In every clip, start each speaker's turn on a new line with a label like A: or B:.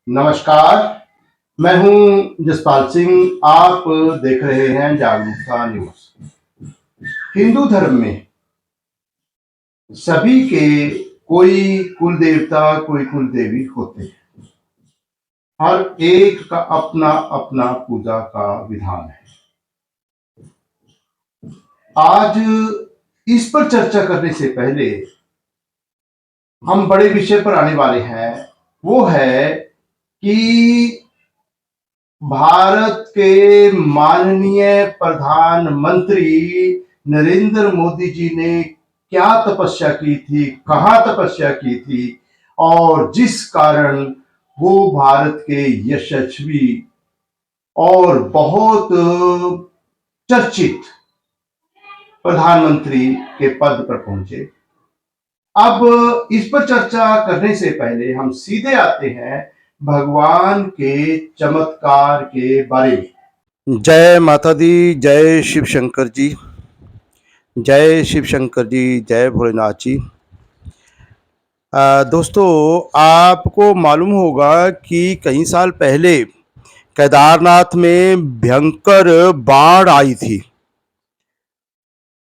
A: नमस्कार। मैं हूं जसपाल सिंह। आप देख रहे हैं जागरूकता न्यूज। हिंदू धर्म में सभी के कोई कुल देवता कोई कुल देवी होते हैं। हर एक का अपना अपना पूजा का विधान है। आज इस पर चर्चा करने से पहले हम बड़े विषय पर आने वाले हैं। वो है कि भारत के माननीय प्रधानमंत्री नरेंद्र मोदी जी ने क्या तपस्या की थी, कहां तपस्या की थी, और जिस कारण वो भारत के यशस्वी और बहुत चर्चित प्रधानमंत्री के पद पर पहुंचे। अब इस पर चर्चा करने से पहले हम सीधे आते हैं भगवान के चमत्कार के बारे में। जय माता दी, जय शिव शंकर जी, जय शिव शंकर जी, जय भोलेनाथ जी। दोस्तों, आपको मालूम होगा कि कई साल पहले केदारनाथ में भयंकर बाढ़ आई थी।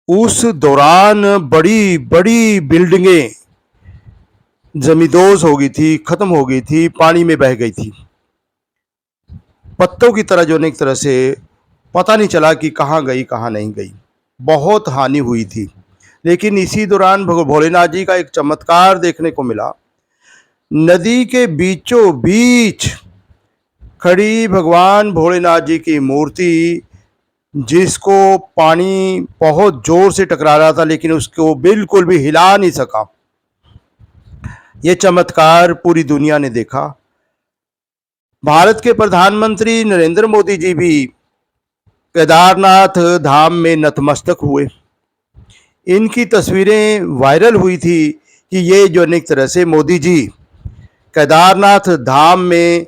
A: उस दौरान बड़ी बड़ी बिल्डिंगें जमींदोज हो गई थी, खत्म हो गई थी, पानी में बह गई थी। पत्तों की तरह जो एक तरह से पता नहीं चला कि कहाँ गई कहाँ नहीं गई। बहुत हानि हुई थी। लेकिन इसी दौरान भोलेनाथ जी का एक चमत्कार देखने को मिला। नदी के बीचों बीच खड़ी भगवान भोलेनाथ जी की मूर्ति, जिसको पानी बहुत जोर से टकरा रहा था लेकिन उसको बिल्कुल भी हिला नहीं सका। ये चमत्कार पूरी दुनिया ने देखा। भारत के प्रधानमंत्री नरेंद्र मोदी जी भी केदारनाथ धाम में नतमस्तक हुए। इनकी तस्वीरें वायरल हुई थी कि ये जो एक तरह से मोदी जी केदारनाथ धाम में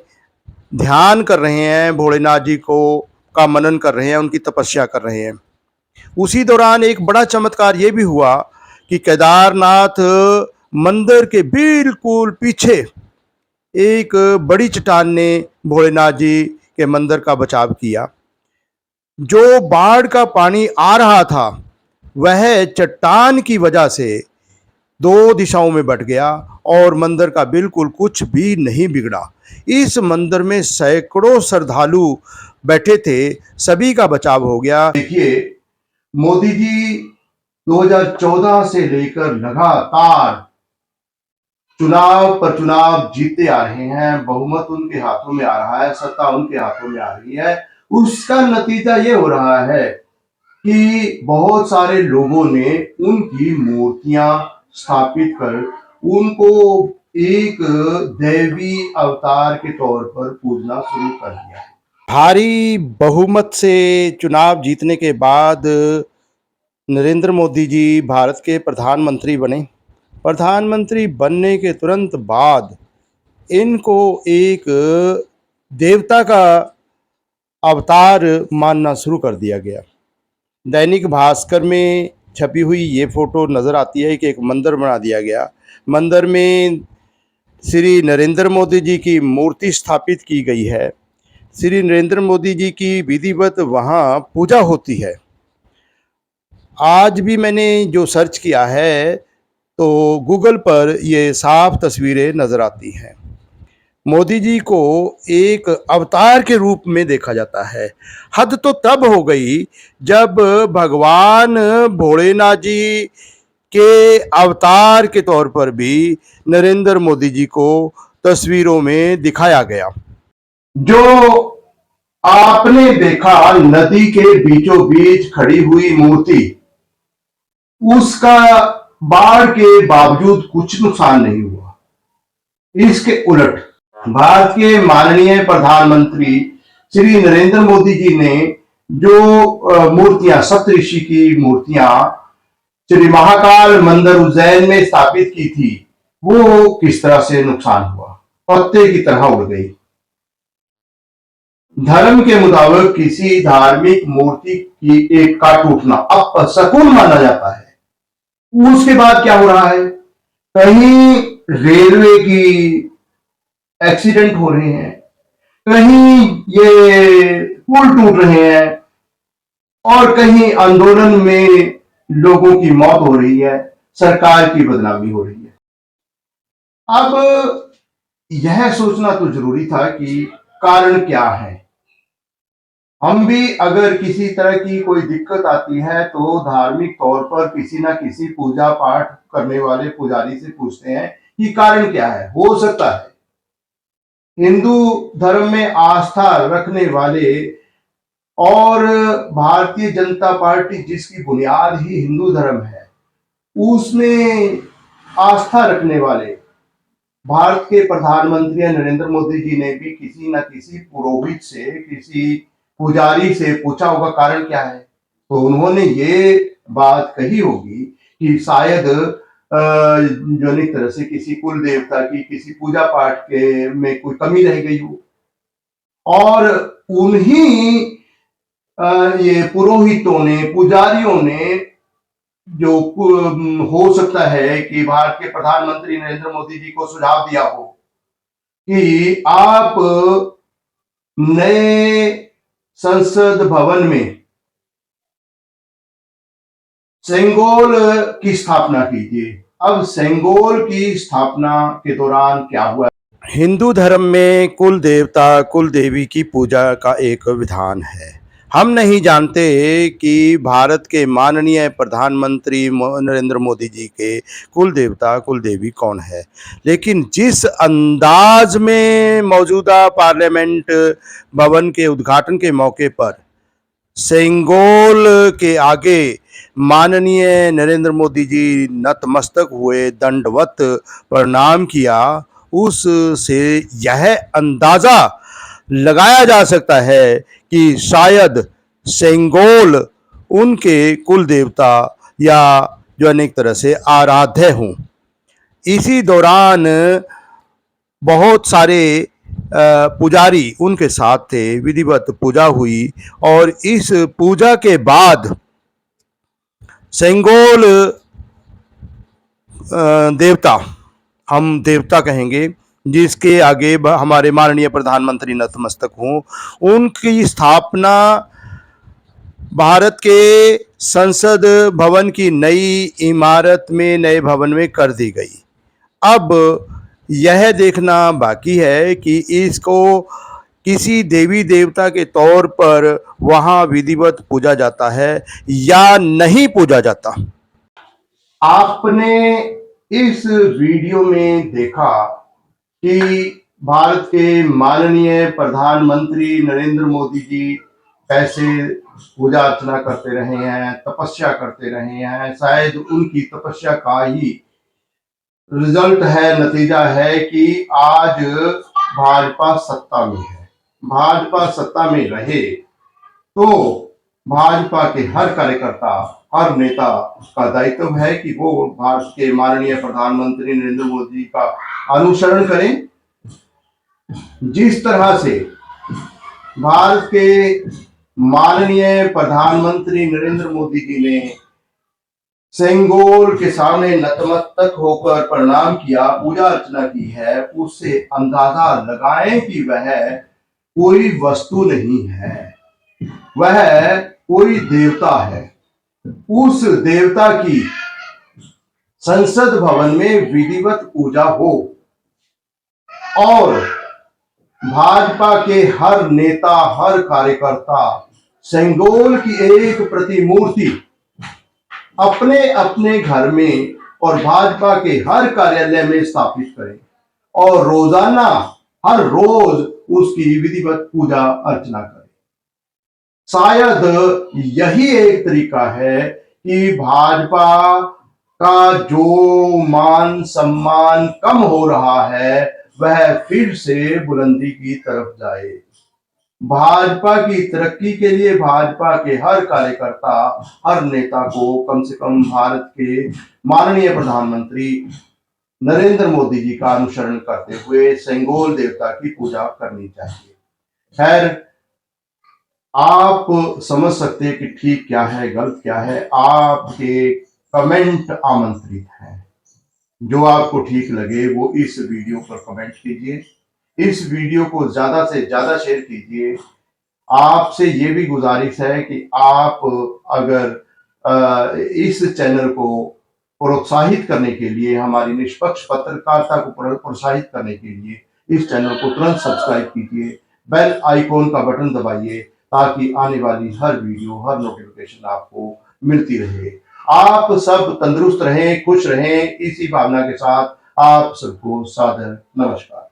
A: ध्यान कर रहे हैं, भोलेनाथ जी को का मनन कर रहे हैं, उनकी तपस्या कर रहे हैं। उसी दौरान एक बड़ा चमत्कार ये भी हुआ कि केदारनाथ मंदिर के बिल्कुल पीछे एक बड़ी चट्टान ने भोलेनाथ जी के मंदिर का बचाव किया। जो बाढ़ का पानी आ रहा था वह चट्टान की वजह से दो दिशाओं में बट गया और मंदिर का बिल्कुल कुछ भी नहीं बिगड़ा। इस मंदिर में सैकड़ों श्रद्धालु बैठे थे, सभी का बचाव हो गया। देखिए, मोदी जी 2014 से लेकर लगातार चुनाव पर चुनाव जीतते आ रहे हैं। बहुमत उनके हाथों में आ रहा है, सत्ता उनके हाथों में आ रही है। उसका नतीजा ये हो रहा है कि बहुत सारे लोगों ने उनकी मूर्तियां स्थापित कर उनको एक दैवी अवतार के तौर पर पूजना शुरू कर दिया है। भारी बहुमत से चुनाव जीतने के बाद नरेंद्र मोदी जी भारत के प्रधानमंत्री बने। प्रधानमंत्री बनने के तुरंत बाद इनको एक देवता का अवतार मानना शुरू कर दिया गया। दैनिक भास्कर में छपी हुई ये फोटो नज़र आती है कि एक मंदिर बना दिया गया। मंदिर में श्री नरेंद्र मोदी जी की मूर्ति स्थापित की गई है। श्री नरेंद्र मोदी जी की विधिवत वहाँ पूजा होती है। आज भी मैंने जो सर्च किया है तो गूगल पर ये साफ तस्वीरें नज़र आती हैं। मोदी जी को एक अवतार के रूप में देखा जाता है। हद तो तब हो गई जब भगवान भोलेनाथ जी के अवतार के तौर पर भी नरेंद्र मोदी जी को तस्वीरों में दिखाया गया। जो आपने देखा नदी के बीचों बीच खड़ी हुई मूर्ति, उसका बाढ़ के बावजूद कुछ नुकसान नहीं हुआ। इसके उलट भारत के माननीय प्रधानमंत्री श्री नरेंद्र मोदी जी ने जो मूर्तियां, सप्तऋषि की मूर्तियां श्री महाकाल मंदिर उज्जैन में स्थापित की थी, वो किस तरह से नुकसान हुआ, पत्ते की तरह उड़ गई। धर्म के मुताबिक किसी धार्मिक मूर्ति की एक का टूटना अपशकुन माना जाता है। उसके बाद क्या हो रहा है, कहीं रेलवे की एक्सीडेंट हो रहे हैं, कहीं ये पुल टूट रहे हैं और कहीं आंदोलन में लोगों की मौत हो रही है, सरकार की बदनामी हो रही है। अब यह सोचना तो जरूरी था कि कारण क्या है। हम भी अगर किसी तरह की कोई दिक्कत आती है तो धार्मिक तौर पर किसी ना किसी पूजा पाठ करने वाले पुजारी से पूछते हैं कि कारण क्या है। हो सकता है हिंदू धर्म में आस्था रखने वाले और भारतीय जनता पार्टी जिसकी बुनियाद ही हिंदू धर्म है, उसमें आस्था रखने वाले भारत के प्रधानमंत्री नरेंद्र मोदी जी ने भी किसी न किसी पुरोहित से, किसी पुजारी से पूछा होगा कारण क्या है। तो उन्होंने ये बात कही होगी कि शायद जो एक तरह से किसी कुल देवता की किसी पूजा पाठ के में कोई कमी रह गई हो, और उन्हीं ये पुरोहितों ने, पुजारियों ने, जो हो सकता है कि भारत के प्रधानमंत्री नरेंद्र मोदी जी को सुझाव दिया हो कि आप नए संसद भवन में सेंगोल की स्थापना कीजिए। अब सेंगोल की स्थापना के दौरान क्या हुआ? हिंदू धर्म में कुल देवता कुल देवी की पूजा का एक विधान है। हम नहीं जानते कि भारत के माननीय प्रधानमंत्री नरेंद्र मोदी जी के कुल देवता कुल देवी कौन है, लेकिन जिस अंदाज में मौजूदा पार्लियामेंट भवन के उद्घाटन के मौके पर सेंगोल के आगे माननीय नरेंद्र मोदी जी नतमस्तक हुए, दंडवत प्रणाम किया, उससे यह अंदाजा लगाया जा सकता है कि शायद सेंगोल उनके कुल देवता या जो अनेक तरह से आराध्य हों। इसी दौरान बहुत सारे पुजारी उनके साथ थे, विधिवत पूजा हुई और इस पूजा के बाद सेंगोल देवता, हम देवता कहेंगे, जिसके आगे हमारे माननीय प्रधानमंत्री नतमस्तक हों, उनकी स्थापना भारत के संसद भवन की नई इमारत में, नए भवन में कर दी गई। अब यह देखना बाकी है कि इसको किसी देवी देवता के तौर पर वहां विधिवत पूजा जाता है या नहीं पूजा जाता। आपने इस वीडियो में देखा कि भारत के माननीय प्रधानमंत्री नरेंद्र मोदी जी कैसे पूजा अर्चना करते रहे हैं, तपस्या करते रहे हैं। शायद उनकी तपस्या का ही रिजल्ट है, नतीजा है कि आज भाजपा सत्ता में है। भाजपा सत्ता में रहे तो भाजपा के हर कार्यकर्ता, हर नेता का दायित्व है कि वो भारत के माननीय प्रधानमंत्री नरेंद्र मोदी का अनुसरण करें। जिस तरह से भारत के माननीय प्रधानमंत्री नरेंद्र मोदी जी ने सेंगोल के सामने नतमस्तक होकर प्रणाम किया, पूजा अर्चना की है, उससे अंदाजा लगाएं कि वह कोई वस्तु नहीं है, वह कोई देवता है। उस देवता की संसद भवन में विधिवत पूजा हो और भाजपा के हर नेता, हर कार्यकर्ता सेंगोल की एक प्रतिमूर्ति अपने अपने घर में और भाजपा के हर कार्यालय में स्थापित करें और रोजाना, हर रोज उसकी विधिवत पूजा अर्चना करें। शायद यही एक तरीका है कि भाजपा का जो मान सम्मान कम हो रहा है वह फिर से बुलंदी की तरफ जाए। भाजपा की तरक्की के लिए भाजपा के हर कार्यकर्ता, हर नेता को कम से कम भारत के माननीय प्रधानमंत्री नरेंद्र मोदी जी का अनुसरण करते हुए सेंगोल देवता की पूजा करनी चाहिए। खैर, आप समझ सकते हैं कि ठीक क्या है, गलत क्या है। आपके कमेंट आमंत्रित हैं। जो आपको ठीक लगे वो इस वीडियो पर कमेंट कीजिए। इस वीडियो को ज़्यादा से ज़्यादा शेयर कीजिए। आपसे ये भी गुजारिश है कि आप अगर इस चैनल को प्रोत्साहित करने के लिए, हमारी निष्पक्ष पत्रकारिता को प्रोत्साहित करने के लिए इस चैनल को तुरंत सब्सक्राइब कीजिए, बेल आइकॉन का बटन दबाइए ताकि आने वाली हर वीडियो, हर नोटिफिकेशन आपको मिलती रहे। आप सब तंदुरुस्त रहें, खुश रहें, इसी भावना के साथ आप सबको सादर नमस्कार।